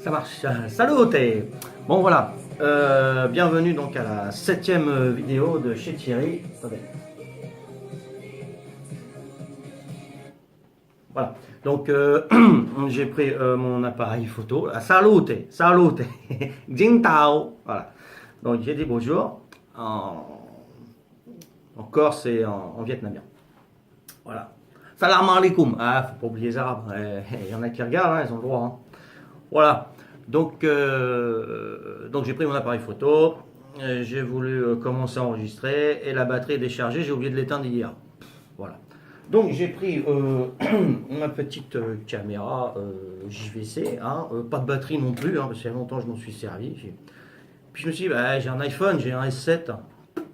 Ça marche. Salut. Bon voilà. Bienvenue donc à la 7e vidéo de chez Thierry. Attendez. Voilà. Donc j'ai pris mon appareil photo. Salute. Jintao. Voilà. Donc j'ai dit bonjour en corse et en vietnamien. Voilà. Salam alaikum. Ah, faut pas oublier les arabes. Il y en a qui regardent, hein, ils ont le droit. Hein. Voilà. Donc j'ai pris mon appareil photo, j'ai voulu commencer à enregistrer et la batterie est déchargée, j'ai oublié de l'éteindre hier. Voilà. Donc j'ai pris ma petite caméra JVC, hein, pas de batterie non plus, hein, parce qu'il y a longtemps je m'en suis servi. Puis je me suis dit, bah, j'ai un iPhone, j'ai un S7.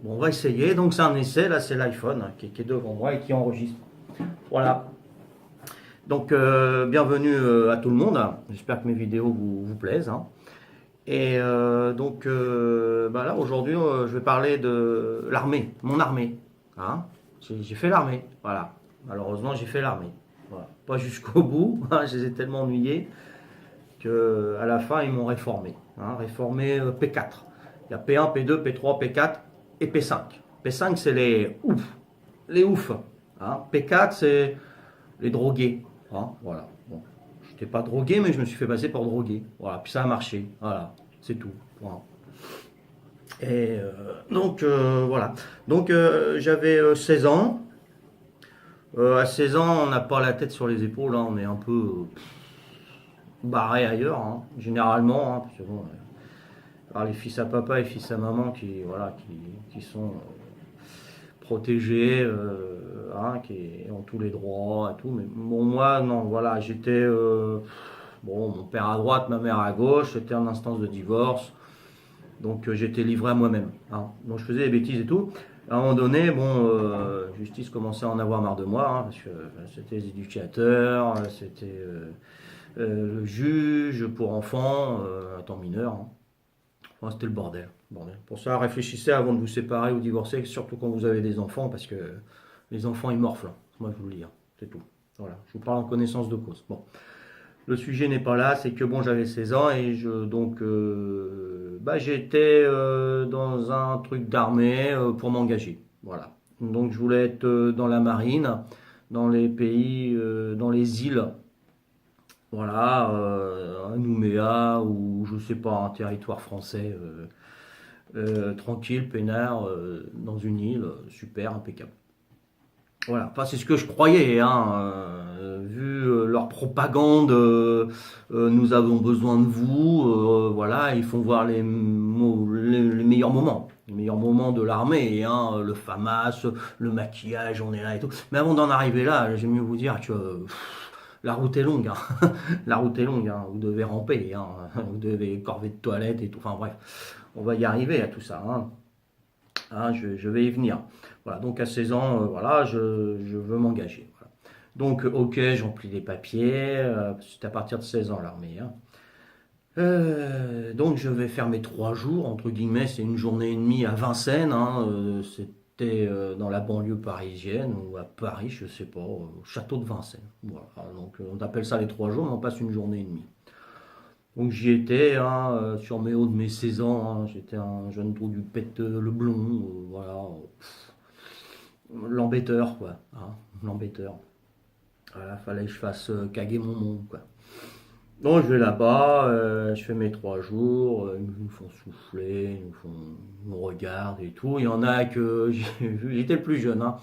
Bon, on va essayer. Donc c'est un essai, là c'est l'iPhone qui est devant moi et qui enregistre. Voilà. Donc, bienvenue à tout le monde. J'espère que mes vidéos vous plaisent. Hein. Et bah là, aujourd'hui, je vais parler de l'armée, mon armée. Hein. J'ai fait l'armée, voilà. Malheureusement, j'ai fait l'armée. Voilà. Pas jusqu'au bout, hein. Je les ai tellement ennuyés qu'à la fin, ils m'ont réformé. Hein. Réformé P4. Il y a P1, P2, P3, P4 et P5. P5, c'est les ouf. Les ouf. Hein. P4, c'est les drogués. Hein, voilà. Bon. Je n'étais pas drogué, mais je me suis fait passer pour drogué. Voilà. Puis ça a marché. Voilà. C'est tout. Voilà. Et voilà. Donc j'avais 16 ans. À 16 ans, on n'a pas la tête sur les épaules. Hein, on est un peu barré ailleurs. Hein, généralement. Hein, parce que bon, les fils à papa et fils à maman qui sont protégés, hein, qui ont tous les droits et tout. Mais bon, moi, non, voilà, j'étais. Bon, mon père à droite, ma mère à gauche, c'était en instance de divorce. Donc j'étais livré à moi-même. Hein. Donc je faisais des bêtises et tout. À un moment donné, bon, justice commençait à en avoir marre de moi, hein, parce que c'était les éducateurs, c'était le juge pour enfants, à temps mineur. Hein. Enfin, c'était le bordel. Pour ça, réfléchissez avant de vous séparer ou divorcer, surtout quand vous avez des enfants, parce que les enfants ils morflent. Moi, je vous le dis, hein. C'est tout. Voilà, je vous parle en connaissance de cause. Bon, le sujet n'est pas là, c'est que bon, j'avais 16 ans et j'étais dans un truc d'armée pour m'engager. Voilà. Donc, je voulais être dans la marine, dans les pays, dans les îles. Voilà, à Nouméa ou je sais pas, un territoire français. Tranquille, peinard, dans une île, super, impeccable. Voilà, enfin c'est ce que je croyais, hein, vu leur propagande, nous avons besoin de vous, voilà, ils font voir les meilleurs moments de l'armée, hein, le FAMAS, le maquillage, on est là et tout. Mais avant d'en arriver là, j'aime mieux vous dire que la route est longue, hein. La route est longue, hein. Vous devez ramper, hein. Vous devez corver de toilette et tout, enfin bref, on va y arriver à tout ça, hein. Hein, je vais y venir. Voilà, donc à 16 ans, voilà, je veux m'engager. Voilà. Donc, ok, j'emplis les papiers, c'est à partir de 16 ans l'armée. Hein. Donc, je vais faire mes 3 jours, entre guillemets, c'est une journée et demie à Vincennes. Hein, c'était dans la banlieue parisienne ou à Paris, je sais pas, au château de Vincennes. Voilà, donc on appelle ça les 3 jours, mais on passe une journée et demie. Donc j'y étais, hein, sur mes hauts de mes 16 ans, hein, j'étais un jeune trou du pète le blond, voilà, l'embêteur quoi, hein, l'embêteur. Voilà, fallait que je fasse caguer mon monde quoi. Donc je vais là-bas, je fais mes 3 jours, ils me font souffler, ils me regardent et tout. Il y en a que j'ai vu, j'étais le plus jeune, hein.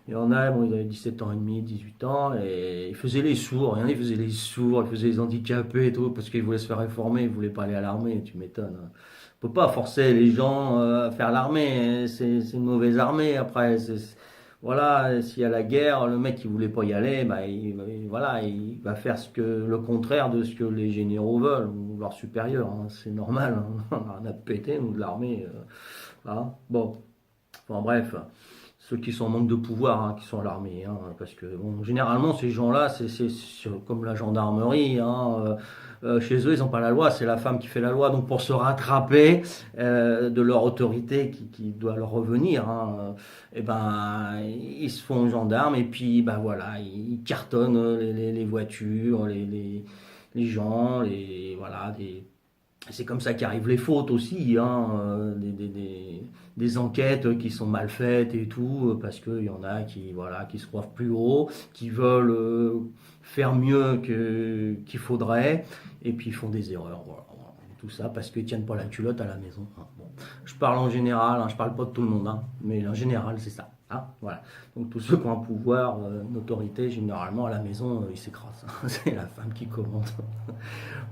Il y en a, bon, ils avaient 17 ans et demi, 18 ans, et ils faisaient les sourds. Il y en a, ils faisaient les sourds, ils faisaient les handicapés et tout, parce qu'ils voulaient se faire réformer, ils voulaient pas aller à l'armée, tu m'étonnes. Hein. On peut pas forcer les gens à faire l'armée, c'est une mauvaise armée après. Voilà, s'il y a la guerre, le mec qui voulait pas y aller, bah, voilà, il va faire le contraire de ce que les généraux veulent, ou leurs supérieurs. Hein. C'est normal, hein. On a pété, nous, de l'armée. Hein. Bon, enfin bref. Ceux qui sont en manque de pouvoir, hein, qui sont à l'armée, hein, parce que bon, généralement ces gens-là, c'est comme la gendarmerie, hein, chez eux ils n'ont pas la loi, c'est la femme qui fait la loi, donc pour se rattraper de leur autorité qui doit leur revenir, hein, et ben ils se font gendarmes et puis ben voilà, ils cartonnent les voitures, les gens, voilà, c'est comme ça qu'arrivent les fautes aussi, hein, des enquêtes qui sont mal faites et tout, parce qu'il y en a qui, voilà, qui se croient plus haut, qui veulent faire mieux qu'il faudrait, et puis ils font des erreurs, voilà. Tout ça parce qu'ils tiennent pas la culotte à la maison, hein. Bon. Je parle en général, hein, je parle pas de tout le monde, hein, mais en général c'est ça. Hein, voilà. Donc tous ceux qui ont un pouvoir, une autorité, généralement à la maison, ils s'écrasent. C'est la femme qui commande.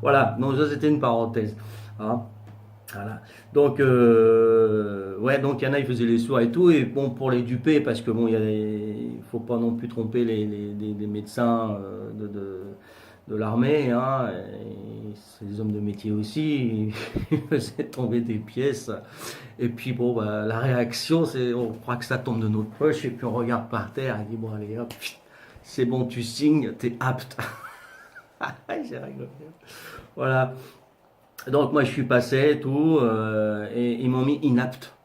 Voilà, donc ça c'était une parenthèse. Hein. Voilà. Donc, ouais, donc il y en a, ils faisaient les soins et tout, et bon, pour les duper, parce que bon, il faut pas non plus tromper les médecins de l'armée, hein, c'est des hommes de métier aussi, ils faisaient tomber des pièces, et puis bon, bah, la réaction, c'est, on croit que ça tombe de notre poche, et puis on regarde par terre, et dit, bon, allez, hop, c'est bon, tu signes, t'es apte. J'ai rigolé. Voilà. Donc moi je suis passé, tout, et ils m'ont mis inapte.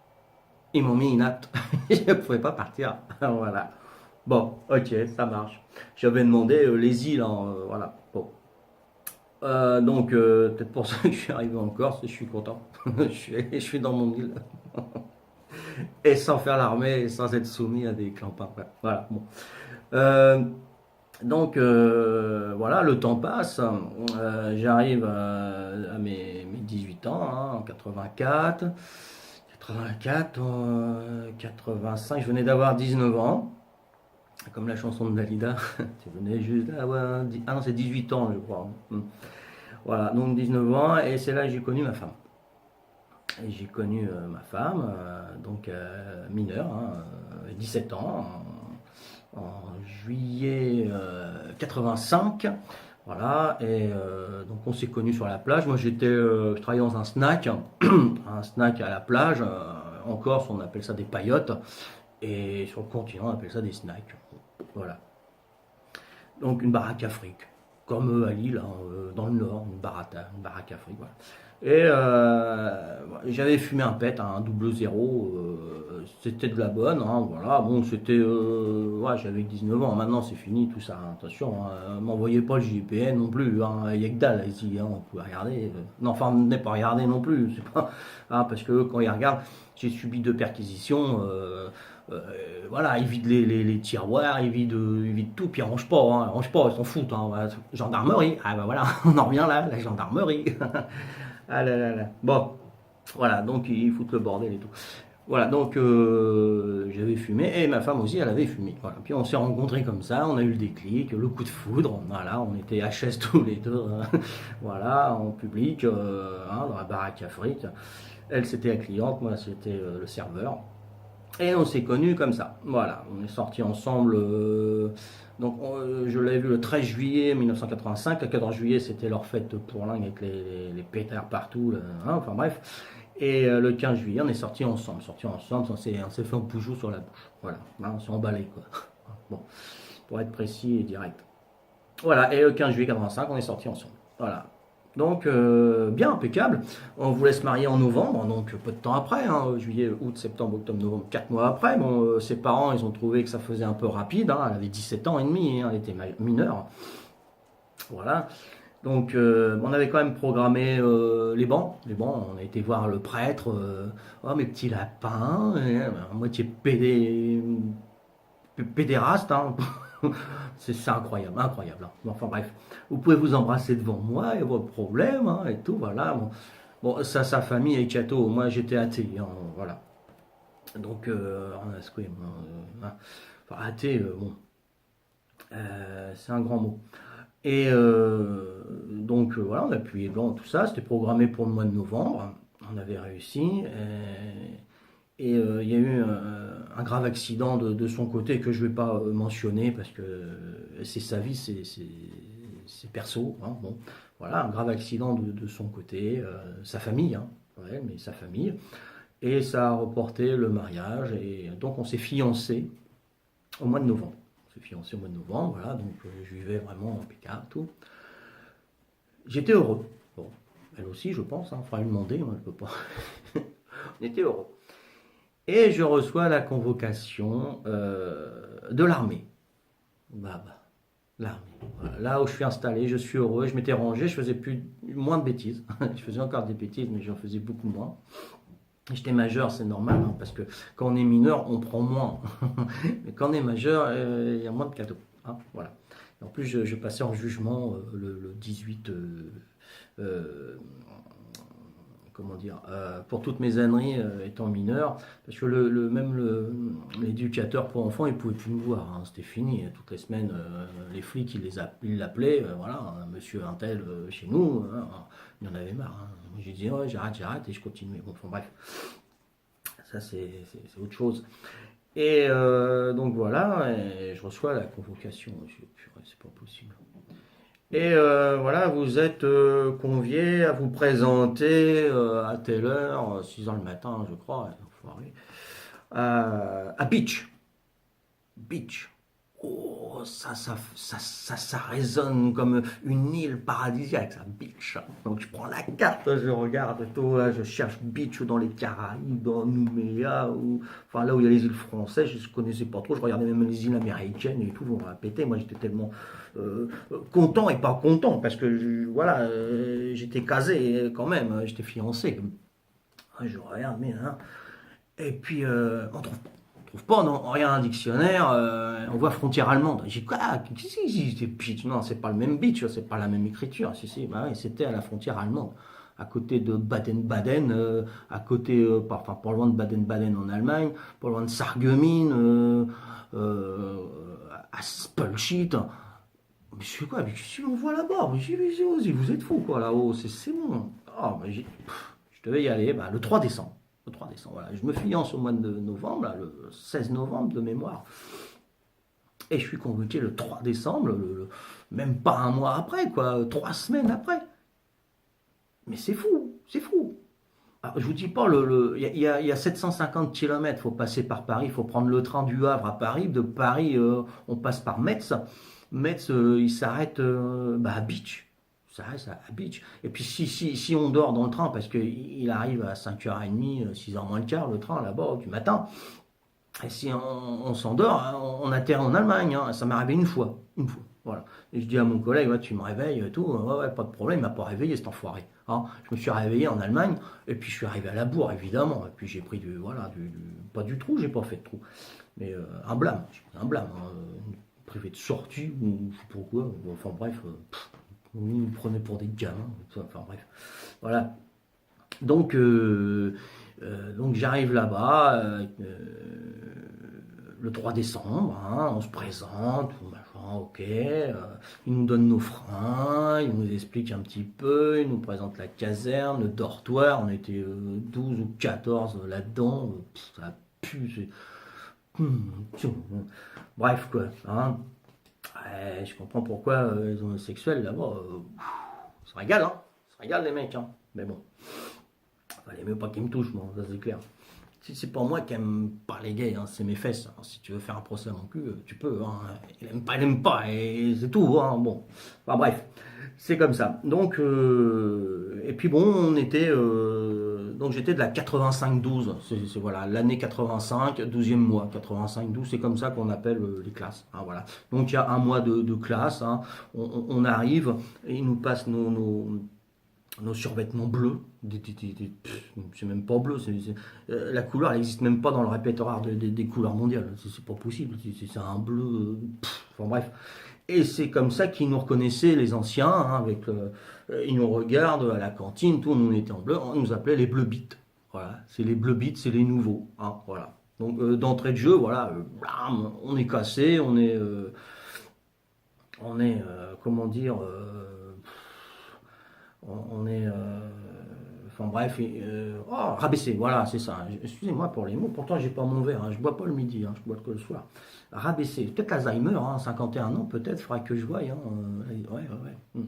Ils m'ont mis inapte. Je ne pouvais pas partir. Voilà. Bon, ok, ça marche. J'avais demandé les îles, hein, voilà. Bon. Donc peut-être pour ça que je suis arrivé en Corse, je suis content. Je suis dans mon île. Et sans faire l'armée, et sans être soumis à des clampins. Voilà. Bon. Euh, Donc voilà, le temps passe. J'arrive à mes 18 ans, hein, en 84. 84, 85, je venais d'avoir 19 ans. Comme la chanson de Dalida. Tu venais juste d'avoir... Ah non, c'est 18 ans, je crois. Voilà, donc 19 ans, et c'est là que j'ai connu ma femme. Et j'ai connu ma femme, donc mineure, hein, 17 ans, en juillet 85. Voilà, et donc on s'est connus sur la plage. Moi je travaillais dans un snack, un snack à la plage. En Corse on appelle ça des paillotes, et sur le continent on appelle ça des snacks. Voilà. Donc une baraque Afrique, comme à Lille, hein, dans le nord, une baraque Afrique. Voilà. Et j'avais fumé un pet, un double zéro, c'était de la bonne, hein, voilà. Bon, c'était, ouais, j'avais 19 ans, maintenant c'est fini tout ça, hein, attention, hein, m'envoyez pas le JPN non plus, hein, il y a que dalle ici, hein, on peut regarder, non, enfin, on n'est pas regarder non plus, c'est pas, hein, parce que quand ils regardent, j'ai subi 2 perquisitions, euh, voilà, ils vident les tiroirs, ils vident tout, puis ils rangent pas, ils s'en foutent, hein, voilà. Gendarmerie, ah bah voilà, on en revient là, la gendarmerie. Ah là là là. Bon, voilà, donc ils foutent le bordel et tout. Voilà, donc j'avais fumé et ma femme aussi, elle avait fumé. Voilà, puis on s'est rencontrés comme ça, on a eu le déclic, le coup de foudre. Voilà, on était HS tous les deux, hein, voilà, en public, hein, dans la baraque Afrique. Elle, c'était la cliente, moi, c'était le serveur. Et on s'est connus comme ça. Voilà, on est sortis ensemble. Donc, je l'avais vu le 13 juillet 1985. Le 14 juillet, c'était leur fête pour l'Inde avec les pétards partout. Là, hein, enfin bref. Et le 15 juillet, on est sortis ensemble. On s'est fait un poujou sur la bouche. Voilà, hein, on s'est emballé quoi. Bon, pour être précis et direct. Voilà, et le 15 juillet 85, on est sortis ensemble. Voilà. Donc, bien, impeccable. On voulait se marier en novembre, donc peu de temps après, hein, juillet, août, septembre, octobre, novembre, 4 mois après. Bon, ses parents, ils ont trouvé que ça faisait un peu rapide, hein, elle avait 17 ans et demi, hein, elle était mineure. Voilà. Donc, on avait quand même programmé les bancs. On a été voir le prêtre, oh mes petits lapins, à moitié pédéraste, hein. C'est incroyable, incroyable, hein. Bon, enfin bref, vous pouvez vous embrasser devant moi, il n'y a pas de problème, hein, et tout, voilà. Bon, bon, ça, sa famille est catho, moi j'étais athée, hein, voilà. Donc, on a secoué, hein. Enfin, athée, bon, c'est un grand mot. Et donc, voilà, on a appuyé blanc, tout ça, c'était programmé pour le mois de novembre, on avait réussi. Et il y a eu un grave accident de son côté que je ne vais pas mentionner parce que c'est sa vie, c'est perso, hein, bon, voilà, un grave accident de son côté, sa famille, hein, ouais, mais sa famille. Et ça a reporté le mariage. Et donc on s'est fiancés au mois de novembre. On s'est fiancés au mois de novembre, voilà, donc je vivais vraiment en PK, tout. J'étais heureux. Bon, elle aussi, je pense, hein, faudra lui demander, moi, je peux pas. On était heureux. Et je reçois la convocation de l'armée. Bah, bah. l'armée. Voilà. Là où je suis installé, je suis heureux, je m'étais rangé, je faisais moins de bêtises. Je faisais encore des bêtises, mais j'en faisais beaucoup moins. J'étais majeur, c'est normal, hein, parce que quand on est mineur, on prend moins. Mais quand on est majeur, il y a moins de cadeaux. Hein, voilà. Et en plus, je passais en jugement le 18, euh, comment dire, pour toutes mes années étant mineur, parce que l'éducateur pour enfants, il pouvait plus me voir, hein, c'était fini. Toutes les semaines, les flics, ils l'appelaient, voilà, monsieur Intel chez nous, hein, il en avait marre. Hein. J'ai dit, ouais, j'arrête, et je continuais. Bon, enfin bref, ça c'est autre chose. Et donc voilà, et je reçois la convocation. Je dis, purée, c'est pas possible. Et voilà, vous êtes conviés à vous présenter à telle heure, 6 heures le matin, je crois, enfoiré, à Beach. Beach. Oh, ça résonne comme une île paradisiaque, ça, Beach. Donc je prends la carte, je regarde tout, là, je cherche Beach dans les Caraïbes, dans Nouméa, ou, enfin là où il y a les îles françaises, je ne connaissais pas trop, je regardais même les îles américaines et tout, on m'a pété, moi j'étais tellement content et pas content, parce que voilà, j'étais casé quand même, j'étais fiancé. Je regarde, mais hein, et puis on trouve pas non, rien un dictionnaire, on voit frontière allemande. J'ai dit, quoi, non, c'est pas le même beach, c'est pas la même écriture. Si, bah ouais, c'était à la frontière allemande, à côté de Baden-Baden, à côté, enfin pas loin de Baden-Baden en Allemagne, pas loin de Sarreguemines, euh, à Spulshit. Mais je fais quoi? Mais si on voit là-bas, mais vous êtes fous quoi là-haut, c'est bon. Ah, mais je devais y aller le 3 décembre. Le 3 décembre, voilà. Je me fiance au mois de novembre, là, le 16 novembre de mémoire. Et je suis convoqué le 3 décembre, même pas un mois après, quoi, 3 semaines après. Mais c'est fou, c'est fou. Alors, je vous dis pas, il y a 750 km, il faut passer par Paris, il faut prendre le train du Havre à Paris. De Paris, on passe par Metz. Metz, il s'arrête à Beach. Ça reste à Beach. Et puis si on dort dans le train, parce qu'il arrive à 5h30, 6h moins le quart, le train là-bas du matin, et si on s'endort, hein, on atterrit en Allemagne. Hein. Ça m'est arrivé une fois. Une fois. Voilà. Et je dis à mon collègue, ouais, tu me réveilles et tout. Ouais, ouais, pas de problème, il m'a pas réveillé cet enfoiré. Hein. Je me suis réveillé en Allemagne, et puis je suis arrivé à la bourre, évidemment. Et puis j'ai pris pas du trou, j'ai pas fait de trou. Mais un blâme. Un blâme. Hein. Privé de sortie, ou je sais pas pourquoi. Enfin bref, vous nous prenez pour des gamins. Enfin bref. Voilà. Donc, donc j'arrive là-bas le 3 décembre, hein, on se présente, machin, ok, ils nous donnent nos freins, ils nous expliquent un petit peu, ils nous présentent la caserne, le dortoir, on était 12 ou 14 là-dedans, ça pue, bref quoi, hein. Ouais, je comprends pourquoi les homosexuels là-bas, ça régale, hein, ça régale les mecs, hein, mais bon. Fallait mieux pas qu'il me touche, moi, ça c'est clair. Si c'est pas moi qui aime pas les gays, hein, c'est mes fesses. Alors, si tu veux faire un procès à mon cul, tu peux. Hein. Il aime pas, et c'est tout. Hein. Bon, enfin, bref, c'est comme ça. Donc, et puis bon, on était, donc j'étais de la 85-12. Voilà, l'année 85, 12e mois. 85-12, c'est comme ça qu'on appelle les classes. Hein, voilà. Donc il y a un mois de classe. Hein. On arrive et ils nous passent nos survêtements bleus, c'est même pas bleu, la couleur elle n'existe même pas dans le répertoire des couleurs mondiales, c'est pas possible, c'est un bleu, enfin bref. Et c'est comme ça qu'ils nous reconnaissaient les anciens, hein, ils nous regardent à la cantine, tout, nous on était en bleu, on nous appelait les bleus bites, voilà, c'est les bleus bites, c'est les nouveaux, hein, voilà. Donc d'entrée de jeu, voilà, blam, on est cassé, comment dire, on est, enfin bref, rabaissé, voilà, c'est ça. Excusez-moi pour les mots, pourtant j'ai pas mon verre, hein, je bois pas le midi, hein, je bois que le soir. Rabaissé, peut-être Alzheimer, hein, 51 ans peut-être, faudra que je voie. Hein, ouais.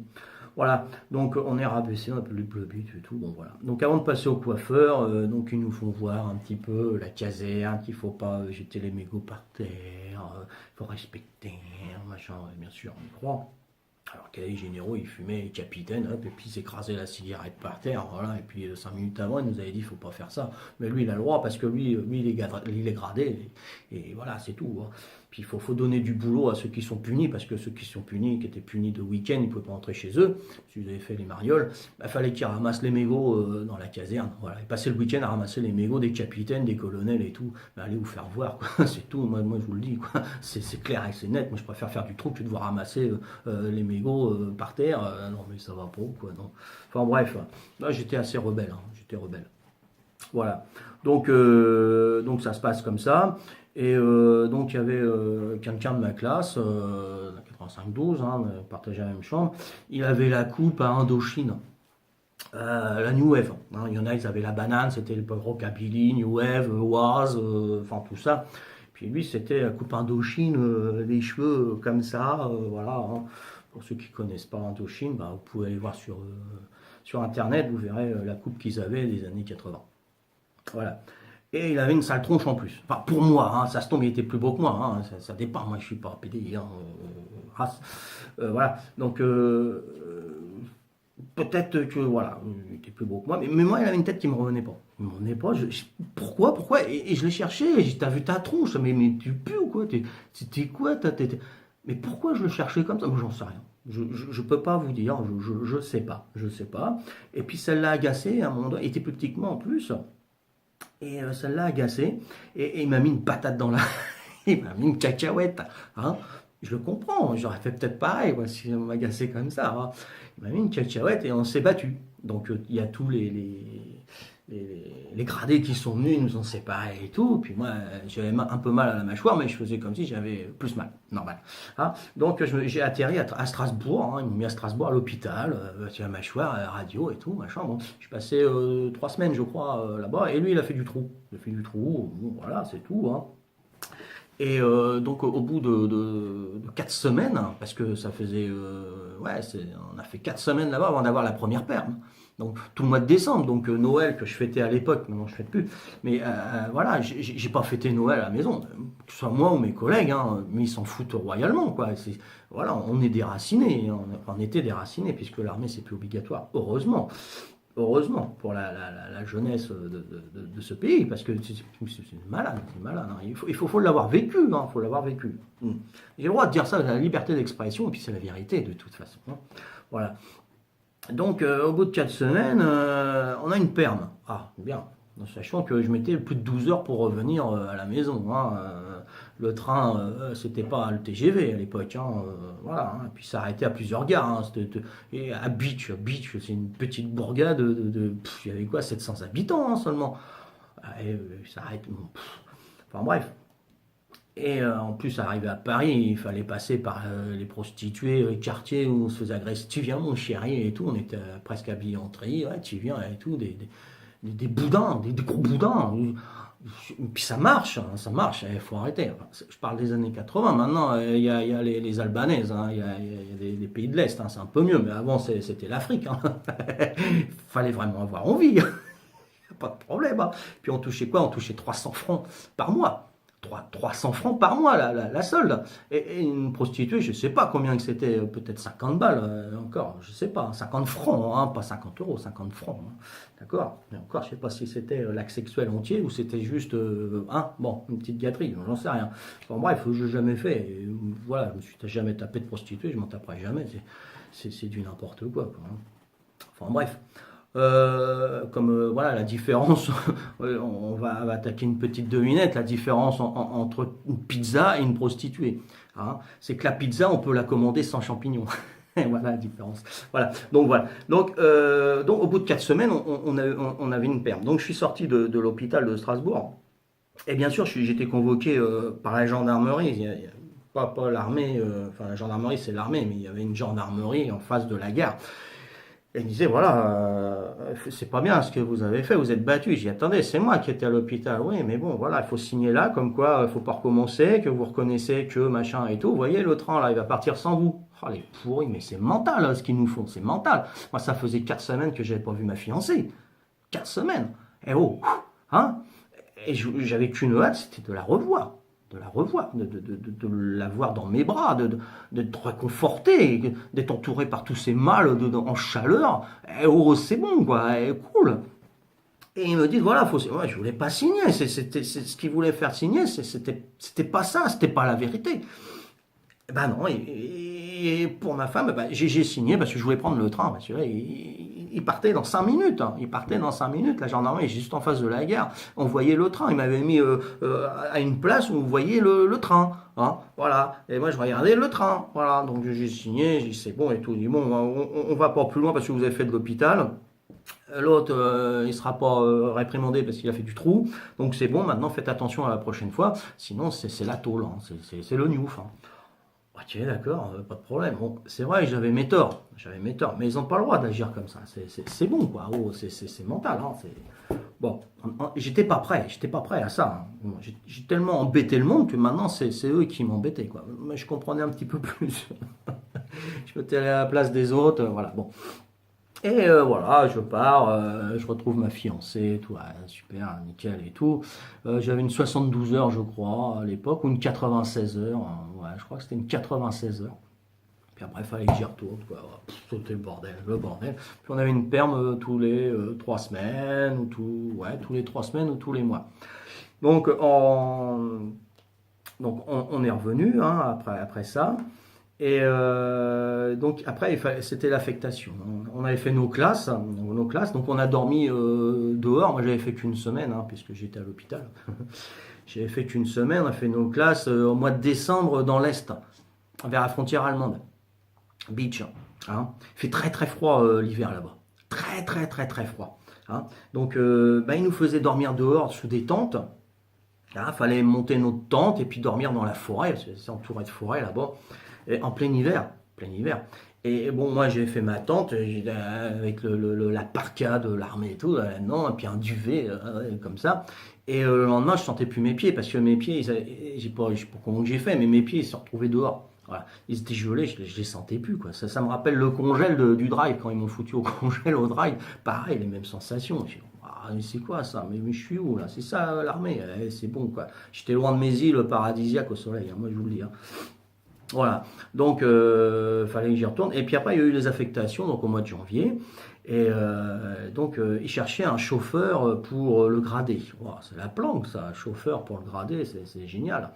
Voilà, donc on est rabaissé, on a plus le but et tout, bon voilà. Donc avant de passer au coiffeur, donc ils nous font voir un petit peu la caserne, qu'il faut pas jeter les mégots par terre, il faut respecter, machin, bien sûr, on y croit. Alors qu'à les généraux, ils fumaient les capitaines, hop, et puis ils s'écrasaient la cigarette par terre, voilà, et puis 5 minutes avant, il nous avait dit, il faut pas faire ça. Mais lui, il a le droit, parce que lui il est gradé, et voilà, c'est tout. Hein. Puis il faut donner du boulot à ceux qui sont punis, parce que ceux qui sont punis, qui étaient punis de week-end, ils ne pouvaient pas rentrer chez eux. Si vous avez fait les marioles, il fallait qu'ils ramassent les mégots dans la caserne. Voilà. Ils passaient le week-end à ramasser les mégots des capitaines, des colonels et tout. Allez vous faire voir, quoi. C'est tout, moi je vous le dis, quoi. C'est clair et c'est net. Moi je préfère faire du trou que de devoir ramasser les mégots par terre. Non mais ça va pas, quoi. Non. Enfin bref, là j'étais assez rebelle, hein. J'étais rebelle. Voilà. Donc ça se passe comme ça. Et donc il y avait quelqu'un de ma classe, 85-12, hein, on partageait la même chambre. Il avait la coupe à Indochine, la New Wave. Hein. Il y en a, ils avaient la banane, c'était le rockabilly, New Wave, Oise, enfin tout ça. Puis lui, c'était la coupe Indochine, les cheveux comme ça, voilà. Hein. Pour ceux qui ne connaissent pas Indochine, bah, vous pouvez aller voir sur Internet, vous verrez la coupe qu'ils avaient des années 80. Voilà. Et il avait une sale tronche en plus. Enfin, pour moi, hein, ça se tombe, il était plus beau que moi. Hein, ça dépend, moi je suis pas pédé, hein, race. Voilà. Donc, peut-être que, voilà, il était plus beau que moi. Mais moi, il avait une tête qui me revenait pas. Il me revenait pas. Pourquoi et je l'ai cherché. T'as vu ta tronche? Mais tu pues ou quoi? T'es quoi? Mais pourquoi je le cherchais comme ça? Moi, j'en sais rien. Je peux pas vous dire. Je sais pas. Je sais pas. Et puis, ça l'a agacé à un moment donné. Il était plus petit que moi en plus. Et ça l'a agacé. Et il m'a mis une patate dans la... il m'a mis une cacahuète. Hein. Je le comprends. J'aurais fait peut-être pareil moi, si on m'agaçait comme ça. Hein. Il m'a mis une cacahuète et on s'est battu. Donc il y a tous les gradés qui sont venus, ils nous ont séparés et tout. Puis moi, j'avais un peu mal à la mâchoire, mais je faisais comme si j'avais plus mal. Normal. Hein. Donc j'ai atterri à Strasbourg. Hein. Ils m'ont mis à Strasbourg à l'hôpital. Sur la mâchoire, radio et tout. Machin. Bon, je suis passé 3 semaines, je crois, là-bas. Et lui, il a fait du trou. Il a fait du trou. Bon, voilà, c'est tout. Hein. Et donc au bout de 4 semaines, parce que ça faisait, on a fait 4 semaines là-bas avant d'avoir la première perme. Donc tout le mois de décembre, donc Noël que je fêtais à l'époque, maintenant je ne fête plus. Mais voilà, j'ai pas fêté Noël à la maison, que ce soit moi ou mes collègues, hein, mais ils s'en foutent royalement, quoi. Voilà, on est déracinés, on était déracinés puisque l'armée c'est plus obligatoire, heureusement. Heureusement pour la jeunesse de ce pays, parce que c'est malade, c'est malade. Hein. Il faut l'avoir vécu, hein, faut l'avoir vécu. J'ai le droit de dire ça, la liberté d'expression, et puis c'est la vérité de toute façon. Hein. Voilà. Donc au bout de 4 semaines, on a une perme. Ah, bien. Sachant que je mettais plus de 12 heures pour revenir à la maison. Hein. Le train, c'était pas le TGV à l'époque. Hein. Voilà. Hein. Et puis ça arrêtait à plusieurs gares. Hein. Et à Beach, c'est une petite bourgade il y avait quoi, 700 habitants hein, seulement. Et, ça arrête. Enfin bref. Et en plus, arrivé à Paris, il fallait passer par les prostituées quartiers où on se faisait agresser. Tu viens, mon chéri, et tout. On était presque habillés en treillis. Ouais, tu viens, et tout. Des boudins, des gros boudins. Puis ça marche, hein, ça marche, il faut arrêter. Je parle des années 80, maintenant il y a les Albanaises, hein, il y a des pays de l'Est, hein, c'est un peu mieux, mais avant c'était l'Afrique. Hein. Fallait vraiment avoir envie, pas de problème. Hein. Puis on touchait quoi? On touchait 300 francs par mois. 300 francs par mois, la solde. Et une prostituée, je ne sais pas combien que c'était, peut-être 50 balles encore, je ne sais pas, 50 francs, hein, pas 50 euros, 50 francs. Hein, d'accord. Et encore, je ne sais pas si c'était l'acte sexuel entier ou c'était juste, une petite gâterie, j'en sais rien. Enfin bref, je n'ai jamais fait. Et, voilà, je ne me suis jamais tapé de prostituée, je ne m'en taperai jamais. C'est du n'importe quoi. Hein. Enfin bref. Voilà la différence, on va attaquer une petite devinette, la différence entre une pizza et une prostituée. Hein, c'est que la pizza, on peut la commander sans champignons. Voilà la différence. Voilà. Donc au bout de 4 semaines, on avait une perme. Donc je suis sorti de l'hôpital de Strasbourg. Et bien sûr, j'étais convoqué par la gendarmerie. Pas l'armée, la gendarmerie c'est l'armée, mais il y avait une gendarmerie en face de la gare. Et il disait, voilà, c'est pas bien ce que vous avez fait, vous êtes battu. J'y attendais, c'est moi qui étais à l'hôpital. Oui, mais bon, voilà, il faut signer là, comme quoi, il faut pas recommencer, que vous reconnaissez que machin et tout. Vous voyez, le train, là, il va partir sans vous. Oh, les pourris, mais c'est mental, là, ce qu'ils nous font, c'est mental. Moi, ça faisait 4 semaines que j'avais pas vu ma fiancée. 4 semaines. Et oh, hein. Et j'avais qu'une hâte, c'était de la revoir. De la voir dans mes bras, d'être réconforté, d'être entouré par tous ces mâles en chaleur. Et oh, c'est bon, quoi, et cool. Et ils me disent, voilà, ouais, je voulais pas signer. C'est ce qu'ils voulaient faire signer, c'était pas ça, c'était pas la vérité. Ben non, et pour ma femme, ben, j'ai signé parce que je voulais prendre le train. Parce que là, il partait dans 5 minutes. Hein. Il partait dans 5 minutes. La gendarmerie est juste en face de la gare. On voyait le train. Il m'avait mis à une place où vous voyez le train. Hein. Voilà. Et moi, je regardais le train. Voilà. Donc j'ai signé, j'ai dit c'est bon et tout. Il dit bon, on va pas plus loin parce que vous avez fait de l'hôpital. L'autre, il sera pas réprimandé parce qu'il a fait du trou. Donc c'est bon, maintenant faites attention à la prochaine fois. Sinon, c'est la tôle. Hein. C'est le newf. Hein. Ok, d'accord, pas de problème. Bon, c'est vrai, j'avais mes torts, mais ils n'ont pas le droit d'agir comme ça. C'est bon, quoi. Oh, c'est mental. Hein. Bon, j'étais pas prêt à ça. Hein. J'ai tellement embêté le monde que maintenant c'est eux qui m'embêtaient, quoi. Mais je comprenais un petit peu plus. Je me tenais à la place des autres, voilà. Bon, et voilà, je pars, je retrouve ma fiancée, tout, super, nickel et tout. J'avais une 72 heures, je crois, à l'époque, ou une 96 heures. Hein, ouais, je crois que c'était une 96 heures. Puis après, il fallait que j'y retourne, quoi. C'était le bordel, le bordel. Puis on avait une perme tous les 3 semaines, ouais, tous les 3 semaines ou tous les mois. Donc, on est revenu hein, après ça. Et donc après, c'était l'affectation. On avait fait nos classes, donc on a dormi dehors. Moi, j'avais fait qu'une semaine, hein, puisque j'étais à l'hôpital. J'avais fait qu'une semaine. On a fait nos classes au mois de décembre dans l'Est, vers la frontière allemande. Beach. Hein. Il fait très très froid l'hiver là-bas. Très très très très froid. Hein. Donc il nous faisait dormir dehors sous des tentes. Il fallait monter notre tente et puis dormir dans la forêt, parce que c'est entouré de forêt là-bas. En plein hiver, Et bon, moi j'ai fait ma tente avec la parka de l'armée et tout, non, et puis un duvet comme ça. Et le lendemain, je sentais plus mes pieds parce que mes pieds, je sais pas comment j'ai fait, mais mes pieds ils se retrouvaient dehors. Voilà. Ils étaient gelés, je les sentais plus quoi. Ça me rappelle le congèle du drive quand ils m'ont foutu au congèle au drive. Pareil, les mêmes sensations. Je dis, ah, mais c'est quoi ça? Mais je suis où là? C'est ça l'armée? C'est bon quoi. J'étais loin de mes îles paradisiaques au soleil, hein, moi je vous le dis. Hein. Voilà, donc fallait que j'y retourne. Et puis après, il y a eu les affectations, donc au mois de janvier. Et donc, ils cherchaient un chauffeur pour le grader. Wow, c'est la planque, ça, chauffeur pour le grader, c'est génial.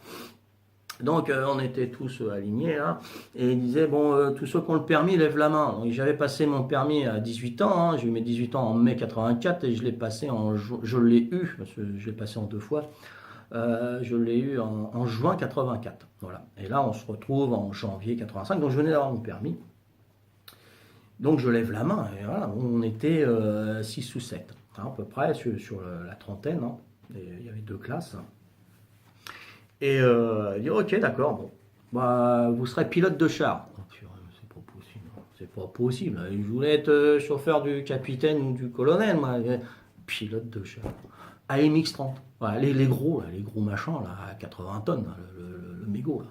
Donc, on était tous alignés, là, et ils disaient, bon, tous ceux qui ont le permis, lèvent la main. J'avais passé mon permis à 18 ans, hein, j'ai eu mes 18 ans en mai 84, et je l'ai passé je l'ai eu, parce que je l'ai passé en 2 fois. Je l'ai eu en juin 84. Voilà. Et là, on se retrouve en janvier 85. Donc, je venais d'avoir mon permis. Donc, je lève la main. Et voilà, on était 6 ou 7, hein, à peu près, sur la trentaine. Hein. Et il y avait 2 classes. Et il dit, ok, d'accord, bon. Bah, vous serez pilote de char. C'est pas possible. C'est pas possible. Je voulais être chauffeur du capitaine ou du colonel, moi. Pilote de char. AMX-30. Voilà, les gros machins, là, à 80 tonnes, là, le mégot, là.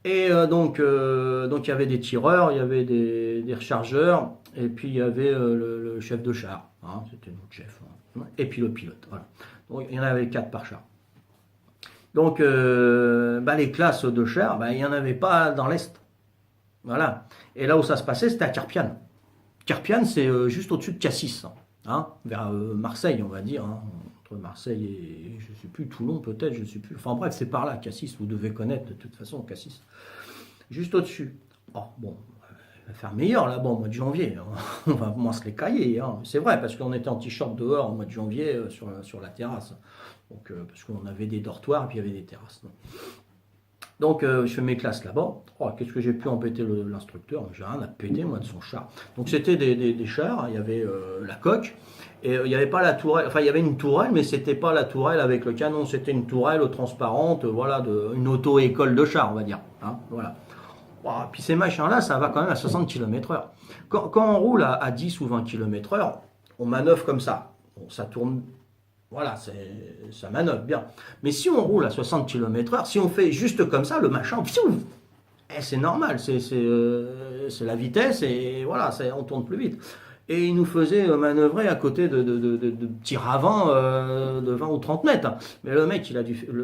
Et donc, il y avait des tireurs, il y avait des rechargeurs, et puis il y avait le chef de char. Hein, c'était notre chef. Hein, et puis le pilote. Voilà. Donc, il y en avait 4 par char. Donc, les classes de char, il n'y en avait pas dans l'Est. Voilà. Et là où ça se passait, c'était à Carpiane. Carpiane, c'est juste au-dessus de Cassis. Hein, vers Marseille, on va dire. Hein. Marseille et je ne sais plus, Toulon peut-être, je ne sais plus. Enfin bref, c'est par là, Cassis, vous devez connaître de toute façon Cassis. Juste au-dessus. Oh, bon, il va faire meilleur là-bas au mois de janvier. Hein. On va moins se les cailler. Hein. C'est vrai, parce qu'on était en t-shirt dehors au mois de janvier sur la terrasse. Donc, parce qu'on avait des dortoirs et puis il y avait des terrasses. Donc, je fais mes classes là-bas. Oh, qu'est-ce que j'ai pu embêter l'instructeur? J'ai rien à péter, moi, de son char. Donc, c'était des chars. Il y avait la coque. Et il n'y avait pas la tourelle. Enfin, il y avait une tourelle, mais c'était pas la tourelle avec le canon. C'était une tourelle transparente, voilà, une auto-école de char, on va dire. Hein, voilà. Oh, puis ces machins-là, ça va quand même à 60 km/h. Quand on roule à 10 ou 20 km/h, on manœuvre comme ça. Bon, ça tourne. Voilà, ça manœuvre bien. Mais si on roule à 60 km/h, si on fait juste comme ça, le machin, c'est normal, c'est la vitesse et voilà, on tourne plus vite. Et il nous faisait manœuvrer à côté de petits ravins de 20 ou 30 mètres. Mais le mec,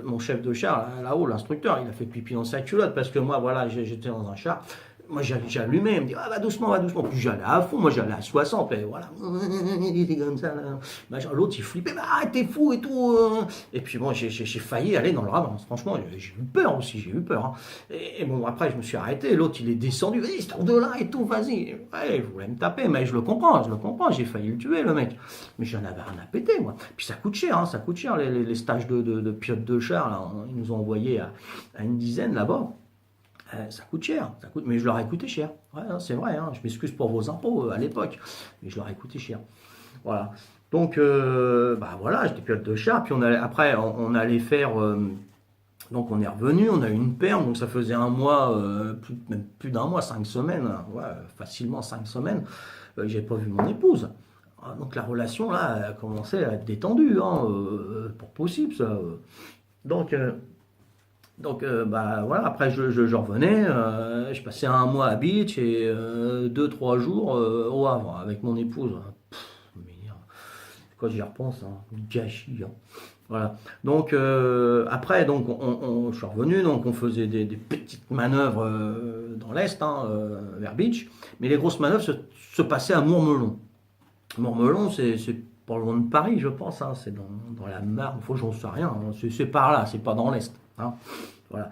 mon chef de char, là-haut, l'instructeur, il a fait pipi dans sa culotte parce que moi, voilà, j'étais dans un char. moi j'allumais, elle me dit ah, va doucement. Puis j'allais à fond, moi j'allais à 60, et voilà. Comme ça, là. L'autre il flippait, bah, arrête, t'es fou et tout. Et puis bon, j'ai failli aller dans le ravin. Franchement, j'ai eu peur aussi, j'ai eu peur. Hein. Et bon, après je me suis arrêté, l'autre il est descendu, vas-y, sors de là et tout, vas-y. Ouais, il voulait me taper, mais je le comprends, j'ai failli le tuer le mec. Mais j'en avais rien à péter, moi. Puis ça coûte cher, hein, ça coûte cher les stages de pilote de char, là. Ils nous ont envoyés à une dizaine là-bas. Ça coûte cher, mais je leur ai coûté cher. Ouais, c'est vrai, hein, je m'excuse pour vos impôts à l'époque, mais je leur ai coûté cher. Voilà. Donc, bah voilà, j'étais pilote de char, puis après, on allait faire. Donc, on est revenu, on a eu une perme, donc ça faisait un mois, même plus d'un mois, 5 semaines, hein, ouais, facilement 5 semaines, j'ai pas vu mon épouse. Donc, la relation, là, a commencé à être détendue, hein, pour possible, ça. Donc, bah voilà, après je revenais, je passais un mois à Beach et 2-3 jours au Havre avec mon épouse. Mais, quand j'y repense, hein, gâchis. Hein. Voilà. Donc après, donc je suis revenu, donc on faisait des petites manœuvres dans l'est, hein, vers Beach, mais les grosses manœuvres se passaient à Mourmelon. Mourmelon, c'est pas loin de Paris, je pense, hein, c'est dans la Marne, j'en sais rien, hein, c'est par là, c'est pas dans l'est. Hein. Voilà.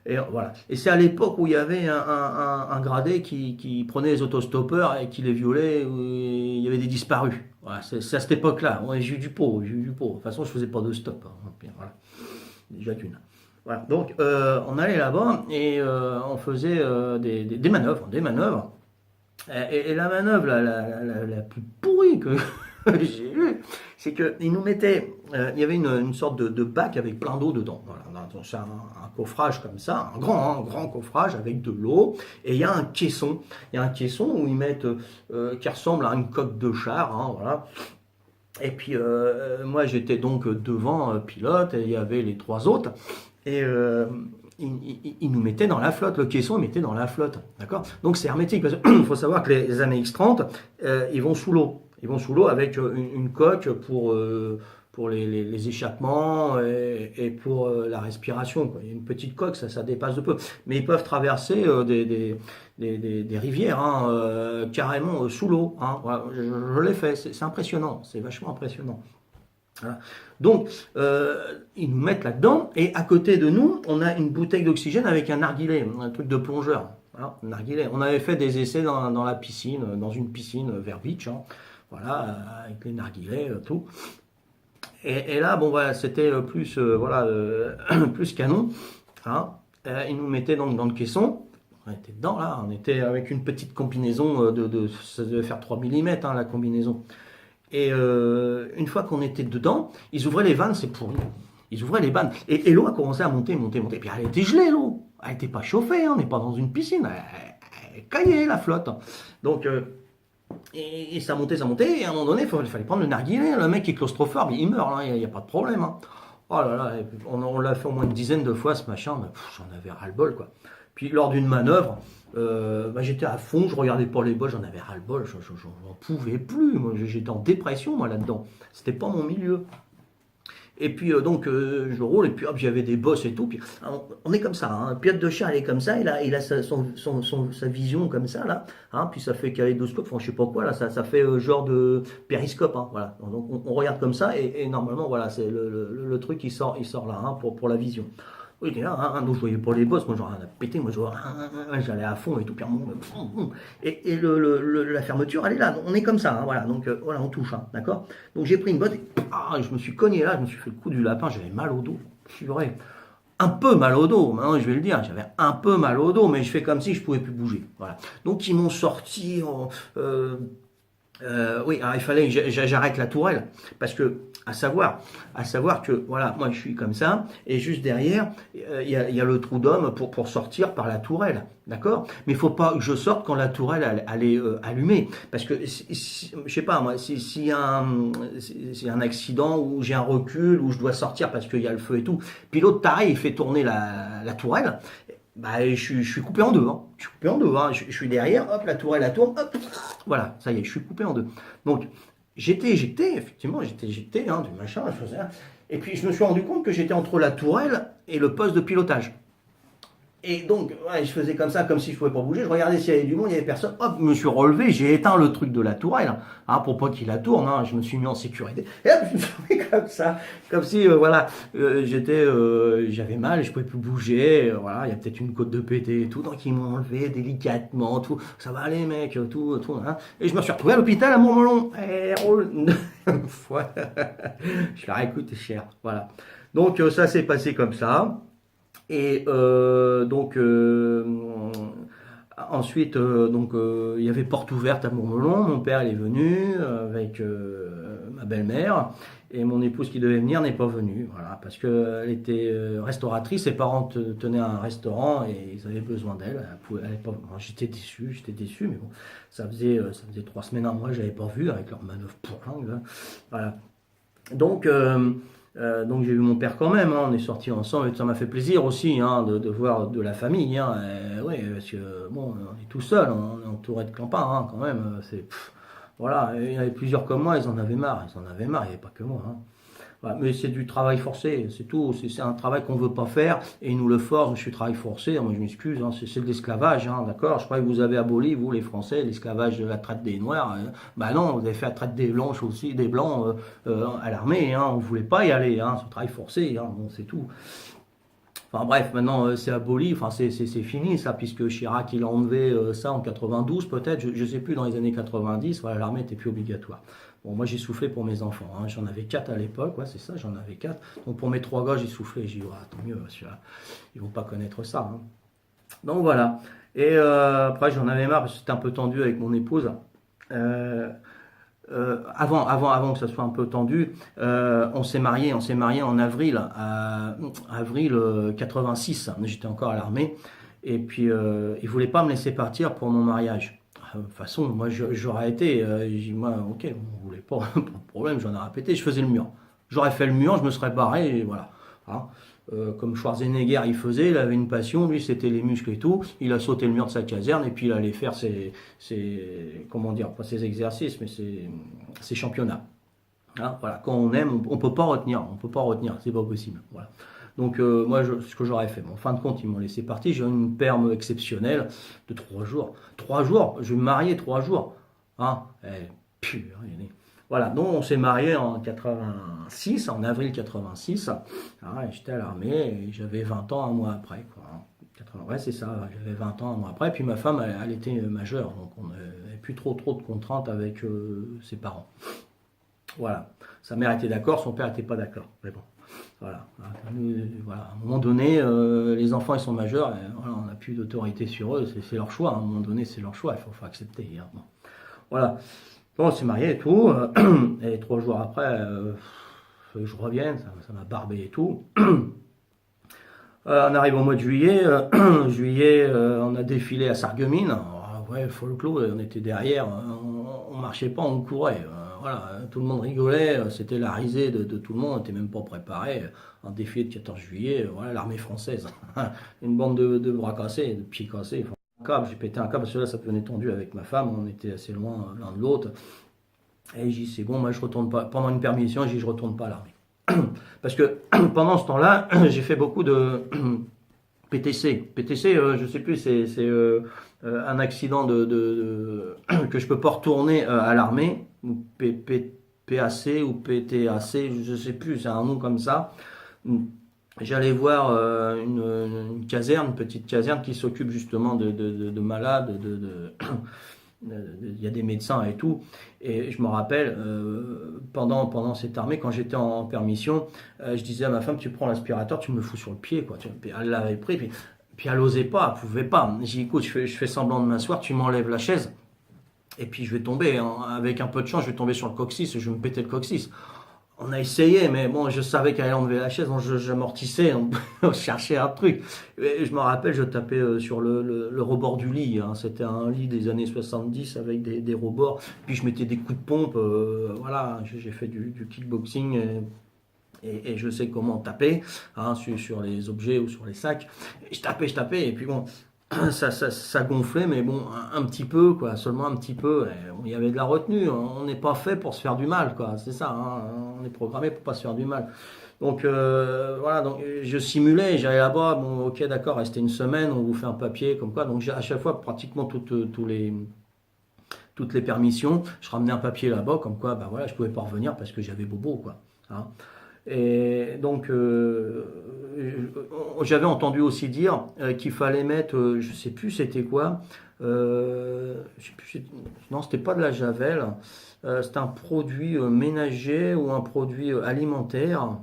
Et voilà. Et c'est à l'époque où il y avait un gradé qui prenait les autostoppeurs et qui les violait, où il y avait des disparus. Voilà, c'est à cette époque-là. Ouais, j'ai eu du pot. De toute façon, je faisais pas de stop. Hein. Voilà. Déjà qu'une. Voilà. Donc, on allait là-bas et on faisait des manœuvres. Et la manœuvre la plus pourrie que j'ai eue, c'est qu'il nous mettait, il y avait une sorte de bac avec plein d'eau dedans. Voilà, c'est un coffrage comme ça, un grand coffrage avec de l'eau, et il y a un caisson. Il y a un caisson où ils mettent, qui ressemble à une coque de char, hein, voilà. Et puis moi j'étais donc devant pilote, et il y avait les 3 autres, et ils nous mettaient dans la flotte, le caisson ils mettaient dans la flotte, d'accord. Donc c'est hermétique, parce qu'il faut savoir que les années X30, ils vont sous l'eau. Ils vont sous l'eau avec une coque pour les échappements et pour la respiration. Quoi. Il y a une petite coque, ça dépasse de peu. Mais ils peuvent traverser des rivières, hein, carrément sous l'eau. Hein. Voilà, je l'ai fait, c'est impressionnant, c'est vachement impressionnant. Voilà. Donc, ils nous mettent là-dedans, et à côté de nous, on a une bouteille d'oxygène avec un narguilé, un truc de plongeur. Voilà, un narguilé. On avait fait des essais dans la piscine, dans une piscine vers Beach, hein, voilà, avec les narguilés, tout. Et là, bon, voilà, c'était plus, voilà, plus canon. Hein. Ils nous mettaient donc dans le caisson. On était dedans, là. On était avec une petite combinaison ça devait faire 3 mm, hein, la combinaison. Et une fois qu'on était dedans, ils ouvraient les vannes, c'est pourri. Ils ouvraient les vannes. Et l'eau a commencé à monter. Et puis elle était gelée, l'eau. Elle n'était pas chauffée, hein, on n'est pas dans une piscine. Elle caillait, la flotte. Donc, et ça montait. Et à un moment donné, il fallait prendre le narguilé. Le mec qui est claustrophobe, il meurt, il n'y a pas de problème. Hein. Oh là là, on l'a fait au moins une dizaine de fois, ce machin. Mais j'en avais ras-le-bol, quoi. Puis lors d'une manœuvre, j'étais à fond, je regardais pas les bols, j'en avais ras-le-bol, j'en pouvais plus, moi, j'étais en dépression, moi, là-dedans. C'était pas mon milieu. Et puis donc je roule, et puis hop, j'avais des bosses et tout. Puis, on est comme ça, hein. Un pilote de char, il est comme ça, il a sa vision comme ça, là. Hein, puis ça fait kaléidoscope, enfin je sais pas quoi, là, ça fait genre de périscope. Hein, voilà. Donc on regarde comme ça, et normalement, voilà, c'est le truc qui sort là, hein, pour la vision. Oui, il était là, hein, donc je voyais pas les bosses, moi j'en ai pété, moi j'allais à fond et tout, puis et la fermeture, elle est là, on est comme ça, hein, voilà, donc voilà, on touche, hein, d'accord. Donc j'ai pris une botte, et je me suis cogné là, je me suis fait le coup du lapin, j'avais mal au dos, purée. Un peu mal au dos, maintenant je vais le dire, j'avais un peu mal au dos, mais je fais comme si je pouvais plus bouger, voilà. Donc ils m'ont sorti, oui, alors il fallait que j'arrête la tourelle, parce que à savoir que voilà, moi je suis comme ça, et juste derrière il y a le trou d'homme pour sortir par la tourelle, d'accord. Mais il faut pas que je sorte quand la tourelle elle est allumée, parce que je sais pas moi, s'il y a un accident où j'ai un recul, où je dois sortir parce qu'il y a le feu et tout, puis l'autre taré il fait tourner la tourelle. Bah, je suis coupé en deux. Hein. Je suis coupé en deux. Hein. Je suis derrière, hop, la tourelle, elle tourne, hop, voilà, ça y est, je suis coupé en deux. Donc, j'étais éjecté, effectivement, hein, du machin, la chose. Et puis, je me suis rendu compte que j'étais entre la tourelle et le poste de pilotage. Et donc, ouais, je faisais comme ça, comme si je pouvais pas bouger. Je regardais s'il y avait du monde, il y avait personne. Hop, je me suis relevé, j'ai éteint le truc de la tourelle, hein, pour pas qu'il la tourne. Hein, je me suis mis en sécurité. Et hop, je me suis mis comme ça, comme si, voilà, j'avais mal, et je pouvais plus bouger. Voilà, il y a peut-être une côte de pété et tout, donc ils m'ont enlevé délicatement, tout. Ça va aller, mec, tout. Hein. Et je me suis retrouvé à l'hôpital à Montmelon. Et, voilà. Je leur ai coûté cher. Voilà. Donc ça s'est passé comme ça. Et ensuite, il y avait porte ouverte à Mourmelon. Mon père il est venu avec ma belle-mère et mon épouse qui devait venir n'est pas venue. Voilà, parce qu'elle était restauratrice. Ses parents tenaient un restaurant et ils avaient besoin d'elle. J'étais déçu, mais bon, ça faisait 3 semaines, un mois, j'avais pas vu avec leur manœuvre pour langue. Voilà. Donc, donc j'ai vu mon père quand même, hein, on est sortis ensemble et ça m'a fait plaisir aussi, hein, de voir de la famille. Hein, oui, parce que bon, on est tout seul, on est entouré de campins, hein, quand même. Voilà, et il y en avait plusieurs comme moi, ils en avaient marre, il n'y avait pas que moi. Hein. Voilà, mais c'est du travail forcé, c'est tout. C'est un travail qu'on ne veut pas faire et ils nous le forcent. Je suis travail forcé, moi je m'excuse, hein, c'est de l'esclavage, hein, d'accord. Je crois que vous avez aboli, vous les Français, l'esclavage de la traite des Noirs. Bah non, vous avez fait la traite des Blanches aussi, des Blancs à l'armée. Hein, on ne voulait pas y aller, hein, c'est travail forcé, hein, bon, c'est tout. Enfin bref, maintenant c'est aboli, enfin c'est fini ça, puisque Chirac il a enlevé ça en 92 peut-être, je ne sais plus, dans les années 90, voilà, l'armée n'était plus obligatoire. Bon, moi j'ai soufflé pour mes enfants, hein. J'en avais 4 à l'époque, ouais c'est ça, j'en avais 4. Donc pour mes 3 gars j'ai soufflé, j'ai dit, ouais, tant mieux, ils vont pas connaître ça. Hein. Donc voilà, et après j'en avais marre parce que c'était un peu tendu avec mon épouse. Euh, avant que ça soit un peu tendu, on s'est marié en avril, avril 86. J'étais encore à l'armée, et puis ils voulaient pas me laisser partir pour mon mariage. De toute façon, moi j'aurais été, j'ai dit, moi, ok, on voulait pas, pas de problème, j'en ai répété, je faisais le mur. J'aurais fait le mur, je me serais barré, et voilà. Hein. Comme Schwarzenegger il faisait, il avait une passion, lui c'était les muscles et tout, il a sauté le mur de sa caserne et puis il allait faire comment dire, pas ses exercices, mais ses championnats. Hein, voilà, quand on aime, on peut pas retenir, c'est pas possible. Voilà. Donc moi, ce que j'aurais fait, bon, en fin de compte, ils m'ont laissé partir, j'ai eu une perme exceptionnelle de 3 jours. 3 jours, je vais me marier 3 jours. Hein, purée, voilà, donc on s'est marié en 86, en avril 86. Ah, j'étais à l'armée et j'avais 20 ans un mois après. Quoi. 80, ouais, c'est ça, j'avais 20 ans un mois après. Puis ma femme, elle était majeure, donc on n'avait plus trop de contraintes avec ses parents. Voilà, sa mère était d'accord, son père n'était pas d'accord. Mais bon, voilà. Voilà. À un moment donné, les enfants ils sont majeurs, et, voilà, on n'a plus d'autorité sur eux, c'est leur choix. À un moment donné, c'est leur choix, il faut accepter. Hein. Bon. Voilà. Bon, on s'est marié et tout, et 3 jours après, je revienne, ça m'a barbé et tout. On arrive au mois de juillet, juillet, on a défilé à Sarreguemines. Alors, ouais, folklore, on était derrière, on marchait pas, on courait. Voilà, tout le monde rigolait, c'était la risée de tout le monde, on n'était même pas préparé. Un défilé de 14 juillet, voilà, l'armée française. Une bande de bras cassés, de pieds cassés. Enfin, j'ai pété un câble parce que là ça devenait tendu avec ma femme, on était assez loin l'un de l'autre. Et j'ai dit c'est bon, moi je retourne pas. Pendant une permission, j'ai dit je retourne pas à l'armée. Parce que pendant ce temps-là, j'ai fait beaucoup de PTC. PTC, je sais plus, c'est un accident que je peux pas retourner à l'armée, ou PAC ou PTAC, je sais plus, c'est un nom comme ça. J'allais voir une caserne, une petite caserne qui s'occupe justement de malades, il y a des médecins et tout. Et je me rappelle, pendant cette armée, quand j'étais en permission, je disais à ma femme, tu prends l'aspirateur, tu me le fous sur le pied, quoi. Elle l'avait pris, puis elle n'osait pas, elle pouvait pas. J'ai dit, écoute, je fais semblant de m'asseoir, tu m'enlèves la chaise, et puis je vais tomber, hein. Avec un peu de chance, je vais tomber sur le coccyx, je vais me péter le coccyx. On a essayé, mais bon, je savais qu'elle allait enlever la chaise, donc j'amortissais, on cherchait un truc. Et je me rappelle, je tapais sur le rebord du lit, hein. C'était un lit des années 70 avec des rebords, puis je mettais des coups de pompe, voilà, j'ai fait du kickboxing et je sais comment taper, hein, sur les objets ou sur les sacs. Et je tapais, et puis bon, ça gonflait, mais bon, un petit peu, quoi, seulement un petit peu. Et bon, il y avait de la retenue. On n'est pas fait pour se faire du mal, quoi. C'est ça, hein. On est programmé pour pas se faire du mal. Donc voilà, donc je simulais, j'allais là-bas, bon, ok, d'accord, restez une semaine, on vous fait un papier, comme quoi. Donc à chaque fois, pratiquement toutes les permissions, je ramenais un papier là-bas, comme quoi, bah voilà, je pouvais pas revenir parce que j'avais bobo, quoi. Hein. Et donc, j'avais entendu aussi dire qu'il fallait mettre, je sais plus c'était quoi, je sais plus, non, c'était pas de la javel, c'était un produit ménager ou un produit alimentaire.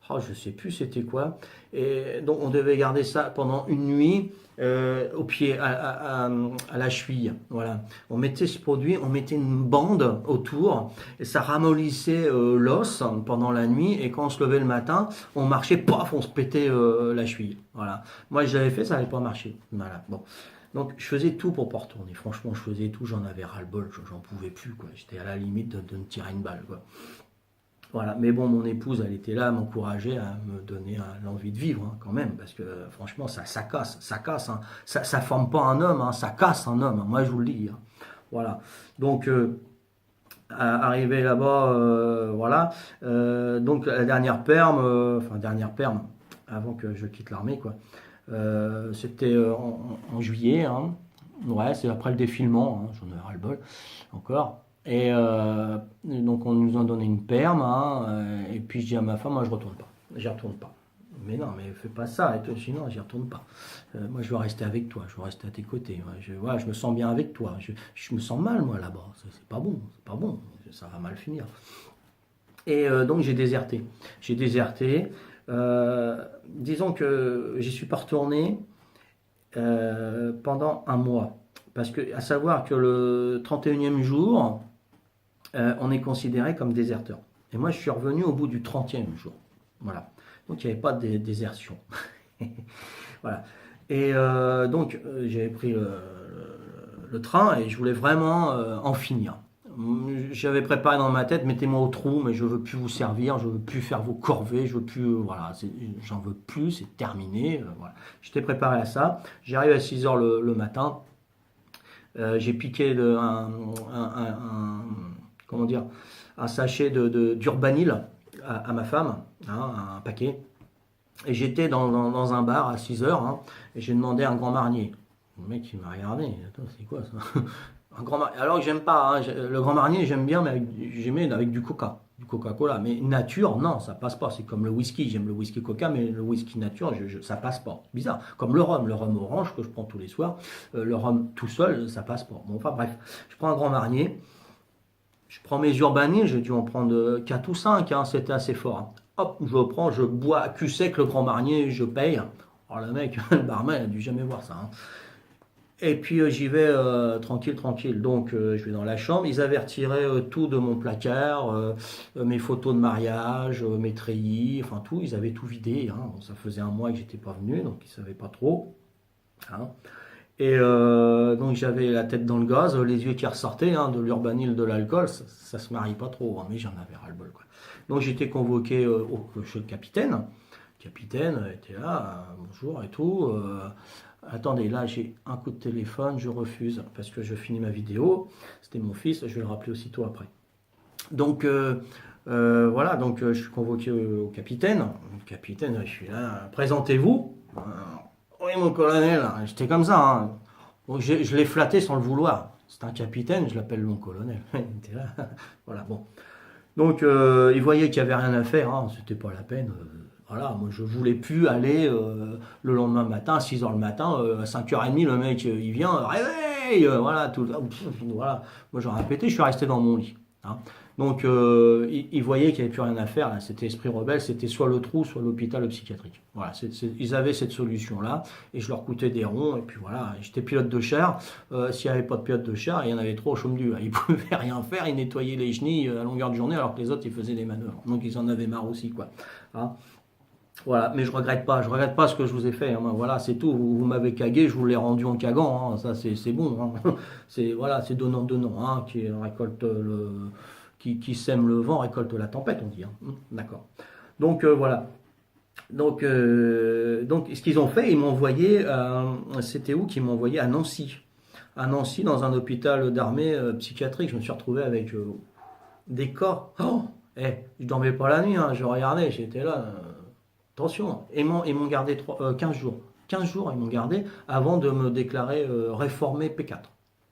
Oh, je sais plus c'était quoi. Et donc on devait garder ça pendant une nuit au pied, à la cheville. Voilà. On mettait ce produit, on mettait une bande autour et ça ramollissait l'os pendant la nuit. Et quand on se levait le matin, on marchait, paf, on se pétait la cheville. Voilà. Moi je l'avais fait, ça n'avait pas marché. Voilà. Bon. Donc je faisais tout pour pas retourner. Franchement, je faisais tout, j'en avais ras-le-bol, j'en pouvais plus, quoi. J'étais à la limite de me tirer une balle, quoi. Voilà, mais bon, mon épouse, elle était là à m'encourager, à me donner l'envie de vivre, hein, quand même, parce que franchement, ça casse, hein. Ça forme pas un homme, hein, ça casse un homme, hein, moi je vous le dis, hein. Voilà, donc arrivé là-bas, voilà, donc la dernière perme, enfin dernière perme, avant que je quitte l'armée, quoi, c'était en juillet, hein. Ouais, c'est après le défilement, hein, j'en ai ras-le-bol encore. Et donc on nous a donné une perme, hein, et puis je dis à ma femme, moi je retourne pas, j'y retourne pas. Mais non, mais fais pas ça, et toi, sinon j'y retourne pas. Moi je veux rester avec toi, je veux rester à tes côtés. Ouais, voilà, je me sens bien avec toi, je me sens mal moi là-bas, c'est pas bon, c'est pas bon, ça va mal finir. Et donc j'ai déserté. J'ai déserté. Disons que j'y suis pas retourné pendant un mois. Parce que, à savoir que le 31e jour, on est considéré comme déserteur. Et moi, je suis revenu au bout du 30e jour. Voilà. Donc, il n'y avait pas de désertion. Voilà. Et donc, j'avais pris le train et je voulais vraiment en finir. J'avais préparé dans ma tête, mettez-moi au trou, mais je veux plus vous servir, je veux plus faire vos corvées, je veux plus, voilà, j'en veux plus, c'est terminé. Voilà. J'étais préparé à ça. J'arrive à 6 heures le matin. J'ai piqué comment dire, un sachet d'urbanil à ma femme, hein, un paquet. Et j'étais dans un bar à 6 heures, hein, et j'ai demandé un grand marnier. Le mec il m'a regardé, attends, c'est quoi ça? Un grand marnier. Alors que j'aime pas, hein, le grand marnier j'aime bien, mais j'aimais avec du coca, du Coca-Cola. Mais nature, non, ça passe pas. C'est comme le whisky, j'aime le whisky coca, mais le whisky nature, ça passe pas. Bizarre. Comme le rhum orange que je prends tous les soirs, le rhum tout seul, ça passe pas. Bon, enfin bref, je prends un grand marnier. Je prends mes urbanines, j'ai dû en prendre 4 ou 5, hein, c'était assez fort, hein. Hop, je prends, je bois à cul sec le grand marnier, je paye. Alors le mec, le barman, il a dû jamais voir ça, hein. Et puis j'y vais tranquille, tranquille. Donc je vais dans la chambre. Ils avaient retiré tout de mon placard, mes photos de mariage, mes treillis, enfin tout. Ils avaient tout vidé, hein. Bon, ça faisait un mois que j'étais pas venu, donc ils savaient pas trop, hein. Et donc j'avais la tête dans le gaz, les yeux qui ressortaient, hein, de l'urbanil, de l'alcool, ça se marie pas trop, hein, mais j'en avais ras-le-bol, quoi. Donc j'étais convoqué chez le capitaine. Le capitaine était là, bonjour et tout. Attendez, là j'ai un coup de téléphone, je refuse parce que je finis ma vidéo. C'était mon fils, je vais le rappeler aussitôt après. Donc voilà, donc je suis convoqué au capitaine. Le capitaine, je suis là, présentez-vous. Oui, mon colonel, j'étais comme ça, hein. Donc, je l'ai flatté sans le vouloir. C'est un capitaine, je l'appelle mon colonel. Il était là. Voilà, bon. Donc, il voyait qu'il n'y avait rien à faire, hein, c'était pas la peine. Voilà, moi je voulais plus aller le lendemain matin, à 6 heures le matin, à 5h30, le mec il vient, réveille, voilà, tout, voilà. Moi j'aurais répété, je suis resté dans mon lit, hein. Donc il voyait qu'il n'y avait plus rien à faire, là. C'était esprit rebelle, c'était soit le trou, soit l'hôpital psychiatrique. Voilà, ils avaient cette solution-là, et je leur coûtais des ronds, et puis voilà, j'étais pilote de char. S'il n'y avait pas de pilote de char, il y en avait trop au chaume du. Ils ne pouvaient rien faire, ils nettoyaient les chenilles à longueur de journée, alors que les autres ils faisaient des manœuvres. Donc ils en avaient marre aussi, quoi, hein. Voilà, mais je regrette pas ce que je vous ai fait, hein. Voilà, c'est tout. Vous m'avez cagué, je vous l'ai rendu en cagant, hein. Ça c'est bon, hein. C'est voilà, c'est donnant, hein, qui récolte qui sème le vent récolte la tempête, on dit, hein. D'accord. Donc voilà. Donc, ce qu'ils ont fait, ils m'ont envoyé, c'était où qu'ils m'ont envoyé à Nancy. À Nancy, dans un hôpital d'armée psychiatrique. Je me suis retrouvé avec des cas. Oh, je dormais pas la nuit, hein, je regardais, j'étais là. Attention. Ils m'ont gardé 15 jours. 15 jours, ils m'ont gardé avant de me déclarer réformé P4.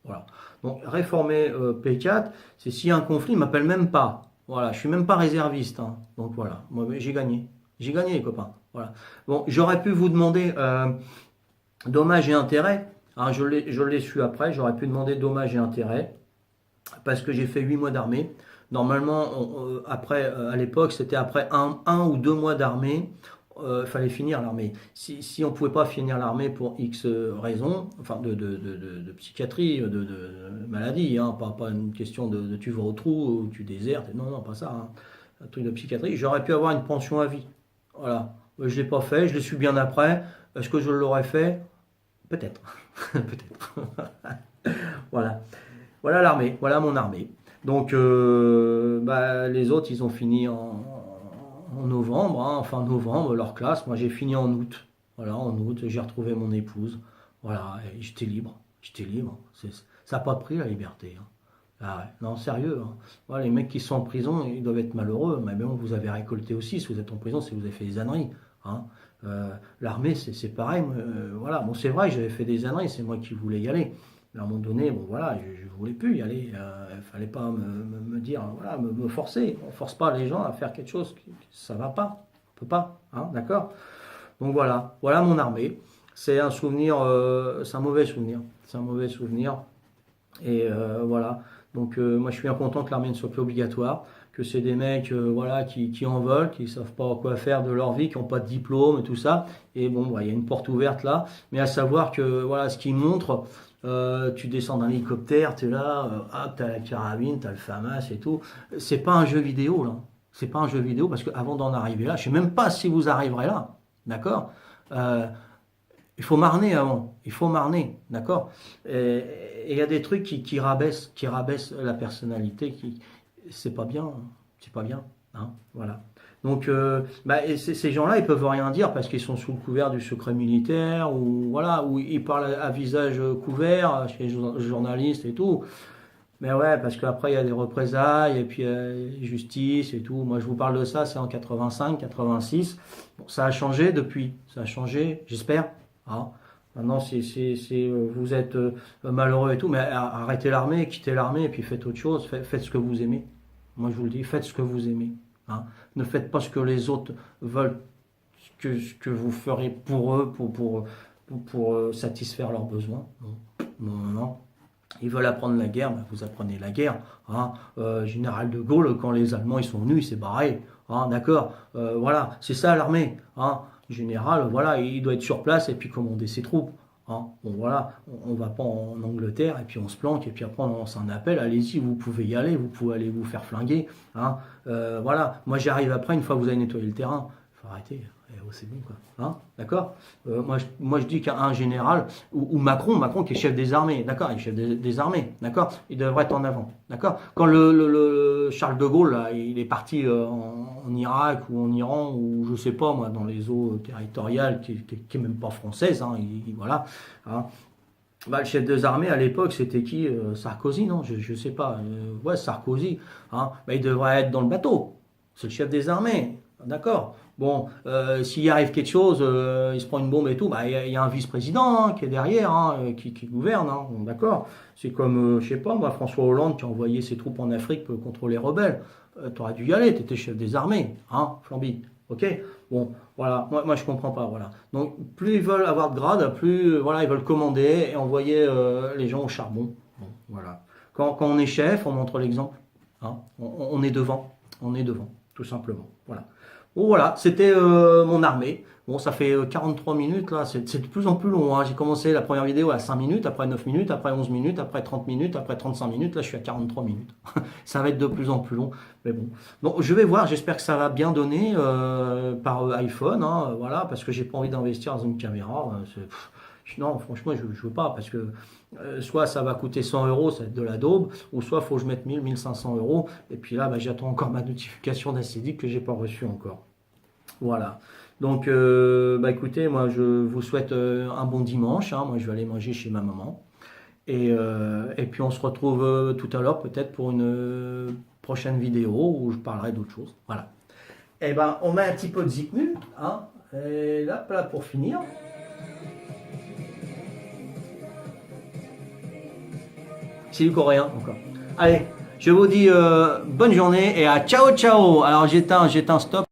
Voilà. Donc, réformé P4, c'est s'il y a un conflit, ils ne m'appellent même pas. Voilà, je suis même pas réserviste, hein. Donc voilà, moi j'ai gagné. J'ai gagné les copains. Voilà. Bon, j'aurais pu vous demander dommages et intérêts. Hein, je l'ai su après. J'aurais pu demander dommages et intérêts parce que j'ai fait 8 mois d'armée. Normalement, après, à l'époque, c'était après un ou 2 mois d'armée. Il fallait finir l'armée. Si on ne pouvait pas finir l'armée pour X raisons, enfin de psychiatrie, de maladie, hein, pas une question de tu vas au trou ou tu désertes, non, non, pas ça, hein, un truc de psychiatrie, j'aurais pu avoir une pension à vie. Voilà. Je ne l'ai pas fait, je l'ai su bien après. Est-ce que je l'aurais fait? Peut-être. Peut-être. Voilà. Voilà l'armée, voilà mon armée. Donc, les autres, ils ont fini en novembre, hein, fin novembre, leur classe. Moi, j'ai fini en août. Voilà, en août, j'ai retrouvé mon épouse. Voilà, et j'étais libre. J'étais libre. Ça n'a pas de prix, la liberté, hein. Ah ouais, non, sérieux, hein. Voilà, les mecs qui sont en prison, ils doivent être malheureux. Mais bon, vous avez récolté aussi. Si vous êtes en prison, c'est que vous avez fait des âneries, hein. L'armée, c'est pareil. Voilà, bon, c'est vrai, j'avais fait des âneries. C'est moi qui voulais y aller. Mais à un moment donné, bon voilà, je ne voulais plus y aller. Il ne fallait pas me dire, voilà, me forcer. On ne force pas les gens à faire quelque chose. Ça ne va pas. On ne peut pas. Hein, d'accord? Donc voilà, voilà mon armée. C'est un souvenir, c'est un mauvais souvenir. C'est un mauvais souvenir. Et voilà. Donc moi je suis bien content que l'armée ne soit plus obligatoire, que c'est des mecs voilà, qui en veulent, qui ne savent pas quoi faire de leur vie, qui n'ont pas de diplôme et tout ça. Et bon, il y a une porte ouverte là, mais à savoir que voilà, ce qu'ils montrent, tu descends d'un hélicoptère, tu es là, hop, tu as la carabine, tu as le FAMAS et tout. C'est pas un jeu vidéo là. C'est pas un jeu vidéo parce qu'avant d'en arriver là, je sais même pas si vous arriverez là. D'accord? Euh, il faut marner avant, il faut marner, d'accord? Et il y a des trucs qui rabaissent la personnalité, c'est pas bien, hein, c'est pas bien, hein, voilà. Donc, et ces gens-là, ils peuvent rien dire parce qu'ils sont sous le couvert du secret militaire ou voilà, ou ils parlent à visage couvert chez les journalistes et tout. Mais ouais, parce qu'après il y a des représailles et puis justice et tout. Moi, je vous parle de ça, c'est en 85, 86. Bon, ça a changé depuis, ça a changé, j'espère. Hein. Maintenant, vous êtes malheureux et tout, mais arrêtez l'armée, quittez l'armée et puis faites autre chose. Faites ce que vous aimez. Moi, je vous le dis, faites ce que vous aimez. Hein. Ne faites pas ce que les autres veulent que vous ferez pour eux, pour satisfaire leurs besoins. Non, non, non, non. Ils veulent apprendre la guerre, ben vous apprenez la guerre. Hein. Général de Gaulle, quand les Allemands ils sont venus, il s'est barré. Hein, d'accord. Voilà, c'est ça l'armée. Hein. Général, voilà, il doit être sur place et puis commander ses troupes. Hein. Bon voilà, on va pas en Angleterre et puis on se planque et puis après on lance un appel. Allez-y, vous pouvez y aller, vous pouvez aller vous faire flinguer. Hein. Voilà, moi j'arrive après une fois que vous avez nettoyé le terrain. Il faut arrêter. C'est bon quoi, hein, d'accord. Moi je dis qu'un général ou Macron qui est chef des armées, d'accord, il est chef des armées, d'accord, il devrait être en avant, d'accord. Quand le Charles de Gaulle là, il est parti en Irak ou en Iran ou je sais pas moi dans les eaux territoriales qui est même pas française, hein, voilà. Hein. Bah, le chef des armées à l'époque c'était qui? Sarkozy, non, je sais pas, ouais Sarkozy, hein. Bah, il devrait être dans le bateau, c'est le chef des armées. D'accord. Bon, s'il arrive quelque chose, il se prend une bombe et tout, bah il y a un vice-président hein, qui est derrière, hein, qui gouverne, hein, bon, d'accord. C'est comme, je sais pas, moi, François Hollande qui a envoyé ses troupes en Afrique contre les rebelles. T'aurais dû y aller, t'étais chef des armées, hein, Flamby. Ok. Bon, voilà. Moi, je comprends pas, voilà. Donc, plus ils veulent avoir de grade, plus, voilà, ils veulent commander et envoyer les gens au charbon. Bon, voilà. Quand on est chef, on montre l'exemple. Hein, on est devant, tout simplement. Voilà. Bon voilà, c'était mon armée. Bon, ça fait 43 minutes là, c'est de plus en plus long. Hein. J'ai commencé la première vidéo à 5 minutes, après 9 minutes, après 11 minutes, après 30 minutes, après 35 minutes. Là, je suis à 43 minutes. Ça va être de plus en plus long. Mais bon, donc je vais voir, j'espère que ça va bien donner par iPhone. Hein, voilà, parce que j'ai pas envie d'investir dans une caméra. Non, franchement, je ne veux pas parce que soit ça va coûter 100 euros, ça va être de la daube, ou soit il faut que je mette 1500 euros. Et puis là, j'attends encore ma notification d'ACDIC que j'ai pas reçue encore. Voilà. Donc, bah écoutez, moi je vous souhaite un bon dimanche, hein. Moi je vais aller manger chez ma maman. Et puis on se retrouve tout à l'heure peut-être pour une prochaine vidéo où je parlerai d'autre chose. Voilà. Et ben on met un petit peu de Zikmu, hein. Et là pour finir. C'est du coréen encore. Allez, je vous dis bonne journée et à ciao ciao. Alors j'éteins stop.